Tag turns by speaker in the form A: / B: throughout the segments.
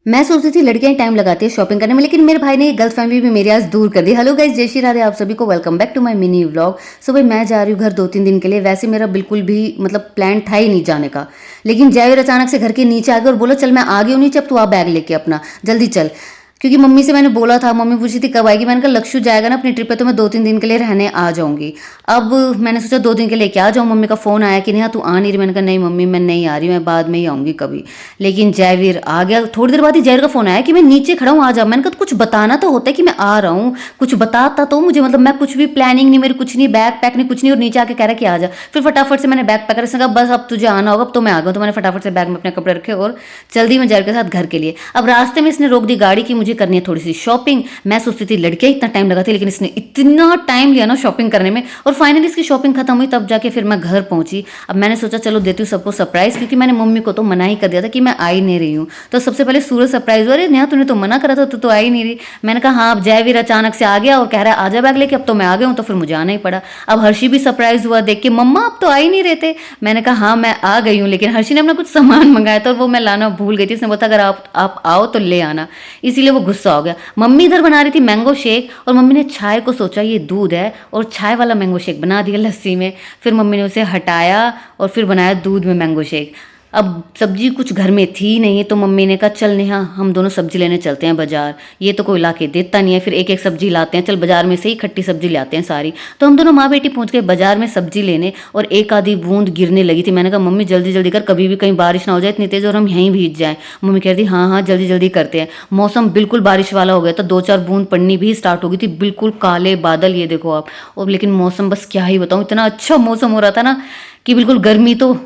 A: मैं सोचती थी लड़कियां टाइम लगाती है शॉपिंग करने में, लेकिन मेरे भाई ने गलत फैमिली भी मेरी आज दूर कर दी। हेलो गाइस, जय श्री राधे, आप सभी को welcome back to my mini vlog. So भाई मैं जा रही हूँ घर 2-3 दिन के लिए। वैसे मेरा बिल्कुल भी मतलब प्लान था ही नहीं जाने का, लेकिन जयवीर अचानक से घर के नीचे आ गया और बोला चल मैं आ गई हूँ नीचे, अब तू आ बैग लेके अपना जल्दी चल। क्योंकि मम्मी से मैंने बोला था, मम्मी पूछी थी कब आएगी, मैंने कहा लक्षु जाएगा ना अपनी ट्रिप पे तो मैं 2-3 दिन के लिए रहने आ जाऊंगी। अब मैंने सोचा 2 दिन के लिए क्या आ जाऊँ। मम्मी का फ़ोन आया कि नहीं तू आ नहीं रही, मैंने कहा नहीं मम्मी मैं नहीं आ रही, मैं बाद में ही आऊँगी कभी। लेकिन जयवीर आ गया। थोड़ी देर बाद ही जयवीर का फ़ोन आया कि मैं नीचे खड़ा हूँ आ जा। मैंने कहा कुछ बताना तो होता है कि मैं आ रहा हूँ, कुछ बताता तो मुझे, मतलब मैं कुछ भी प्लानिंग नहीं मेरी, कुछ नहीं बैग पैक नहीं कुछ नहीं, और नीचे आके कह रहा कि आ जा। फिर फटाफट से मैंने बैग पैक कर कहा बस अब तुझे आना होगा, अब तो मैं आ गया। तो मैंने फटाफट से बैग में अपने कपड़े रखे और चल दी मैं जयवीर के साथ घर के लिए। अब रास्ते में इसने रोक दी गाड़ी की मुझे करनी है थोड़ी सी शॉपिंग। मैं सोचती थी लड़कियां इतना टाइम लगाती, लेकिन इसने इतना टाइम लिया ना शॉपिंग करने में, और फाइनली इसकी शॉपिंग खत्म हुई तब जाके फिर मैं घर पहुंची। अब मैंने सोचा चलो देती हूँ सबको सरप्राइज, क्योंकि मैंने मम्मी को तो मना ही कर दिया था कि मैं आ ही नहीं रही हूँ। तो सबसे पहले सूरज सरप्राइज हुआ, अरे नेहा तूने तो मना करा था, तू तो आ ही नहीं रही। मैंने कहा हाँ, अब जयवीर अचानक से आ गया और कह रहा है आजा बैग लेके, अब तो मैं आ गया हूँ, तो फिर मुझे आना ही पड़ा। अब हर्षी भी सरप्राइज हुआ देख के, मम्मा अब तो आ ही नहीं रहे थे। मैंने कहा हाँ मैं आ गई हूँ, लेकिन हर्षी ने अपना कुछ सामान मंगाया था और वो मैं लाना भूल गई थी। इसने बोला अगर आप आओ तो ले आना, इसीलिए वो गुस्सा हो गया। मम्मी इधर बना रही थी मैंगो शेक, और मम्मी ने चाय को सोचा ये दूध है और चाय वाला मैंगो शेक बना दिया लस्सी में। फिर मम्मी ने उसे हटाया और फिर बनाया दूध में मैंगो शेक। अब सब्जी कुछ घर में थी नहीं, तो मम्मी ने कहा चल नेहा हम दोनों सब्जी लेने चलते हैं बाजार, ये तो कोई ला के देता नहीं है, फिर एक एक सब्जी लाते हैं, चल बाजार में से ही खट्टी सब्जी लाते हैं सारी। तो हम दोनों माँ बेटी पहुंच गए बाजार में सब्जी लेने, और एक आधी बूंद गिरने लगी थी। मैंने कहा मम्मी जल्दी जल्दी कर, कभी भी कहीं बारिश ना हो जाए इतनी तेज़ और हम यहीं भीग जाएं। मम्मी कह रही हाँ हाँ जल्दी जल्दी करते हैं। मौसम बिल्कुल बारिश वाला हो गया था, 2-4 बूंद पड़नी भी स्टार्ट हो गई थी, बिल्कुल काले बादल ये देखो आप। और लेकिन मौसम बस क्या ही बताऊँ, इतना अच्छा मौसम हो रहा था ना कि बिल्कुल गर्मी तो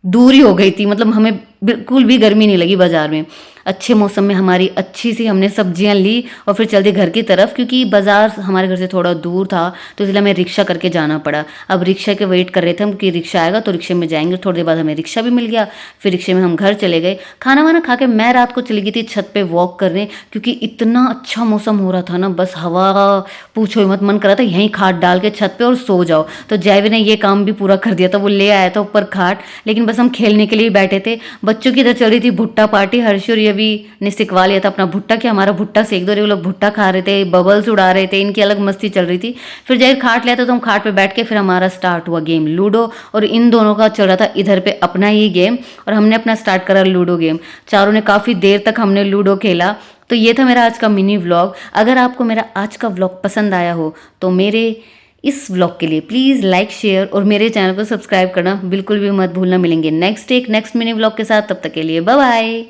A: दूर ही हो गई थी, मतलब हमें बिल्कुल भी गर्मी नहीं लगी बाजार में। अच्छे मौसम में हमारी अच्छी सी हमने सब्जियां ली और फिर चल दी घर की तरफ, क्योंकि बाजार हमारे घर से थोड़ा दूर था, तो इसलिए हमें रिक्शा करके जाना पड़ा। अब रिक्शा के वेट कर रहे थे हम कि रिक्शा आएगा तो रिक्शे में जाएंगे। थोड़ी देर बाद हमें रिक्शा भी मिल गया, फिर रिक्शे में हम घर चले गए। खाना वाना खा के मैं रात को चली गई थी छत पे वॉक करने, क्योंकि इतना अच्छा मौसम हो रहा था ना, बस हवा पूछो ही मत, मन करा था यहीं खाट डाल के छत पे और सो जाओ। तो जयवीर ने ये काम भी पूरा कर दिया था, वो ले आया था ऊपर खाट, लेकिन बस हम खेलने के लिए बैठे थे। बच्चों की इधर चल रही थी भुट्टा पार्टी, हर्षी और यवि ने सिखवा लिया था अपना भुट्टा कि हमारा भुट्टा सेक दो। वो लोग भुट्टा खा रहे थे, बबल्स उड़ा रहे थे, इनकी अलग मस्ती चल रही थी। फिर जयवीर खाट लिया था तो हम खाट पे बैठ के फिर हमारा स्टार्ट हुआ गेम लूडो, और इन दोनों का चल रहा था इधर पे अपना ही गेम, और हमने अपना स्टार्ट करा लूडो गेम। चारों ने काफ़ी देर तक हमने लूडो खेला। तो ये था मेरा आज का मिनी व्लॉग। अगर आपको मेरा आज का व्लॉग पसंद आया हो तो मेरे इस व्लॉग के लिए प्लीज़ लाइक शेयर और मेरे चैनल को सब्सक्राइब करना बिल्कुल भी मत भूलना। मिलेंगे नेक्स्ट मिनी व्लॉग के साथ, तब तक के लिए बाय बाय।